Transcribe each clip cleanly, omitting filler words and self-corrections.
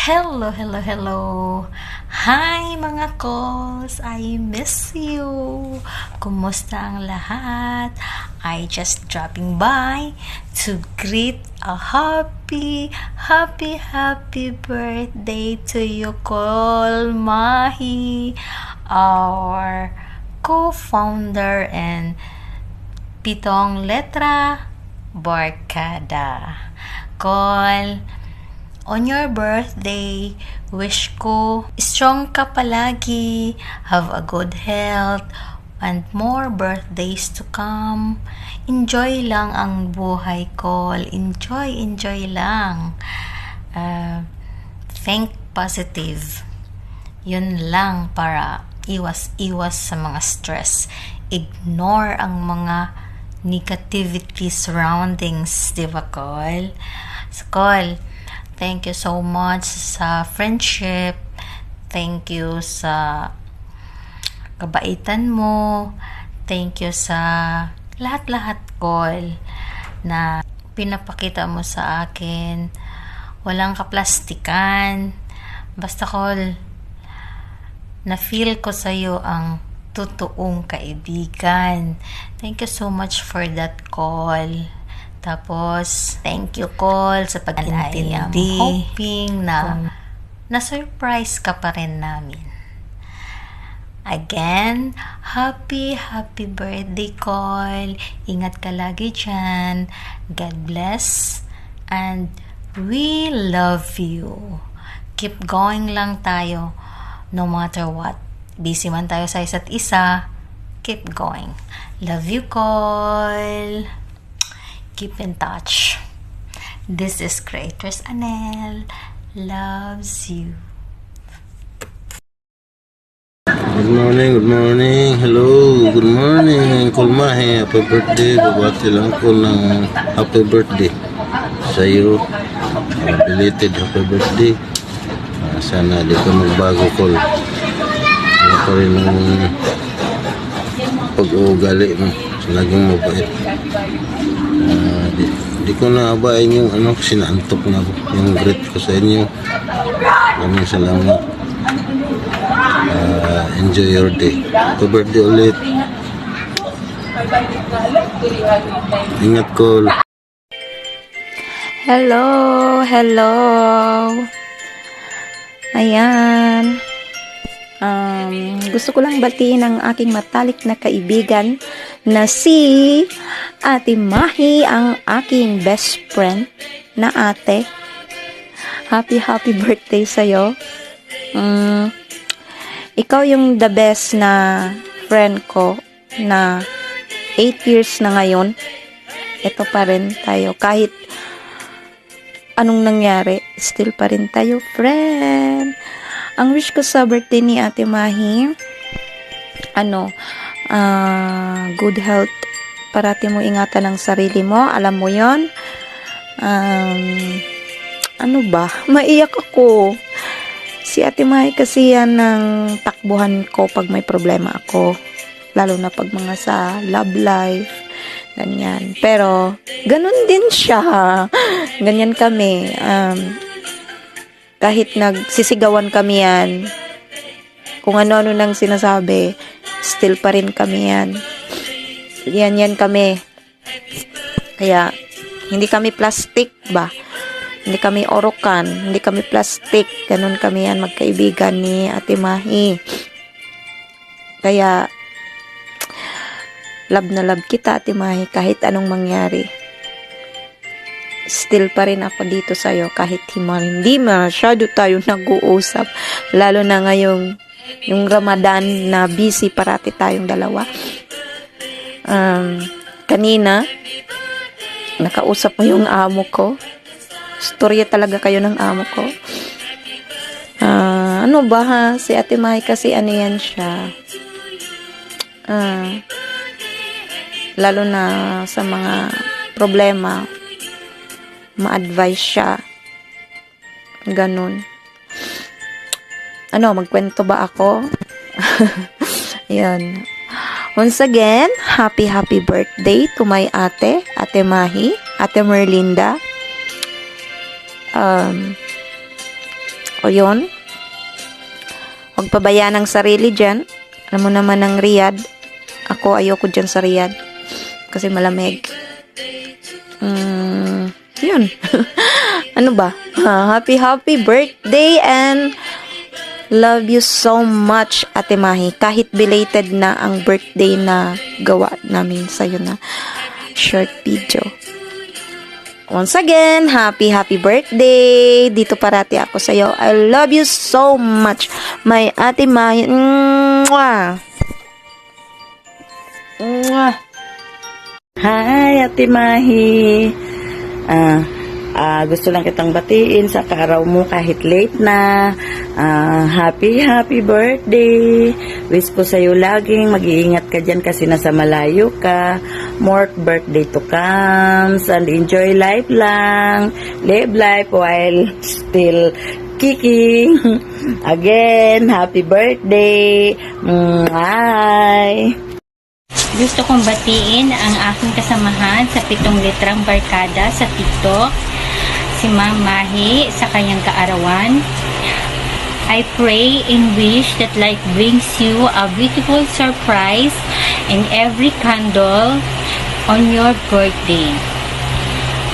Hello, hello, hello. Hi mga calls. I miss you. Kumusta ang lahat? I just dropping by to greet a happy birthday to you, Col Mahi, our co-founder and pitong letra barkada. Col, on your birthday, wish ko strong ka palagi, have a good health, and more birthdays to come. Enjoy lang ang buhay, Col. Enjoy lang. Think positive. Yun lang para iwas sa mga stress. Ignore ang mga negativity surroundings, di ba, Col? So, Col, thank you so much sa friendship. Thank you sa kabaitan mo. Thank you sa lahat-lahat, Col, na pinapakita mo sa akin. Walang kaplastikan. Basta, Col, na-feel ko sa'yo ang totoong kaibigan. Thank you so much for that, Col. Tapos, thank you, Col, sa pag-intindi. I am hoping na na-surprise ka pa rin namin. Again, happy birthday, Col. Ingat ka lagi dyan. God bless. And we love you. Keep going lang tayo no matter what. Busy man tayo sa isa't isa. Keep going. Love you, Col. Keep in touch. This is Creators Anel. Loves you. Good morning. Hello, good morning. Kulmahe, happy birthday. Babati lang ko ng happy birthday sa iyo. Belated happy birthday. Sana di ka magbago, Kol. Ano pa rin ang pag-uugali mo. Laging mabait. Di ko naabain yung sinantok na ako. Yung greet ko sa inyo. Maraming salamat. Enjoy your day. Happy birthday ulit. Ingat, Col. Hello. Ayan. Gusto ko lang batiin ang aking matalik na kaibigan na si Ate Mahi, ang aking best friend na ate. Happy birthday sa'yo. Ikaw yung the best na friend ko na 8 years na ngayon. Ito pa rin tayo. Kahit anong nangyari, still pa rin tayo, friend. Ang wish ko sa birthday ni Ate Mahi, good health. Parati mo ingatan ang sarili mo. Alam mo yon. Maiyak ako. Si Ate Mahi kasi yan ng takbuhan ko pag may problema ako. Lalo na pag mga sa love life. Ganyan. Pero, ganun din siya. Ganyan kami. Kahit nagsisigawan kami yan, kung ano-ano nang sinasabi, still pa rin kami yan. Yan kami. Kaya, hindi kami plastic ba? Hindi kami orokan, hindi kami plastic. Ganun kami yan, magkaibigan ni Ate Mahi. Kaya, love na love kita, Ate Mahi, kahit anong mangyari. Still pa rin ako dito sa'yo, kahit hindi masyado tayo nag-uusap. Lalo na ngayong yung Ramadan na busy parati tayong dalawa. Kanina, nakausap mo yung amo ko. Storya talaga kayo ng amo ko. Si Ate Mahi kasi yan siya. Lalo na sa mga problema, ma-advise siya. Ganun. Magkwento ba ako? Yan. Once again, happy birthday to my Ate Mahi, Ate Merlinda. So, yun. Huwag pabayaan ang sarili dyan. Alam mo naman ang Riyadh. Ako, ayoko dyan sa Riyadh. Kasi malamig. Yun. Ano ba? Happy birthday and love you so much, Ate Mahi. Kahit belated na ang birthday na gawa namin sa'yo na short video. Once again, happy birthday. Dito parati ako sa'yo. I love you so much, my Ate Mahi. Mwah! Mwah! Hi, Ate Mahi. Gusto lang kitang batiin sa kaaraw mo kahit late na. Happy birthday. Wish ko sa'yo laging mag-iingat ka dyan kasi nasa malayo ka. More birthday to comes and enjoy life lang. Live life while still kicking. Again, happy birthday. Bye. Gusto kong batiin ang aking kasamahan sa 7 litrang barkada sa TikTok, si Ma'am Mahi sa kanyang kaarawan. I pray and wish that life brings you a beautiful surprise in every candle on your birthday.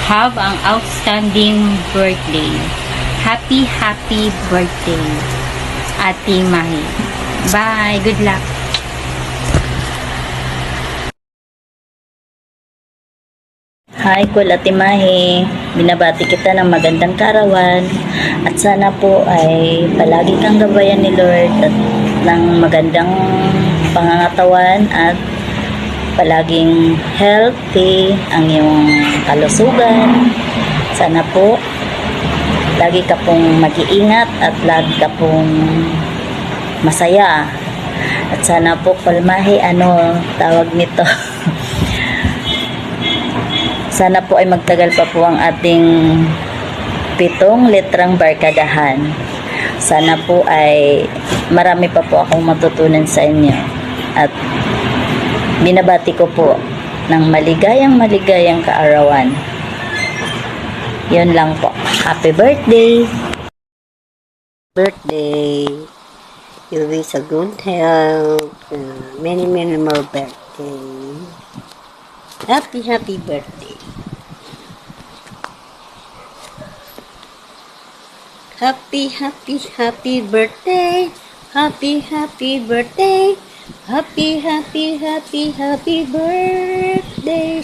Have an outstanding birthday. Happy birthday, Ate Mahi. Bye. Good luck. Hi, Cool Ate Mahi. Binabati kita ng magandang kaarawan at sana po ay palagi kang gabayan ni Lord at ng magandang pangangatawan at palaging healthy ang iyong kalusugan. Sana po lagi ka pong mag-iingat at lagi ka pong masaya. At sana po, Cool Mahi, tawag nito? Sana po ay magtagal pa po ang ating 7 litrang barkadahan. Sana po ay marami pa po akong matutunan sa inyo. At binabati ko po ng maligayang kaarawan. Yun lang po. Happy birthday! Birthday. You wish a good health. Many more birthday. Happy birthday. Happy birthday. Happy birthday. Happy birthday.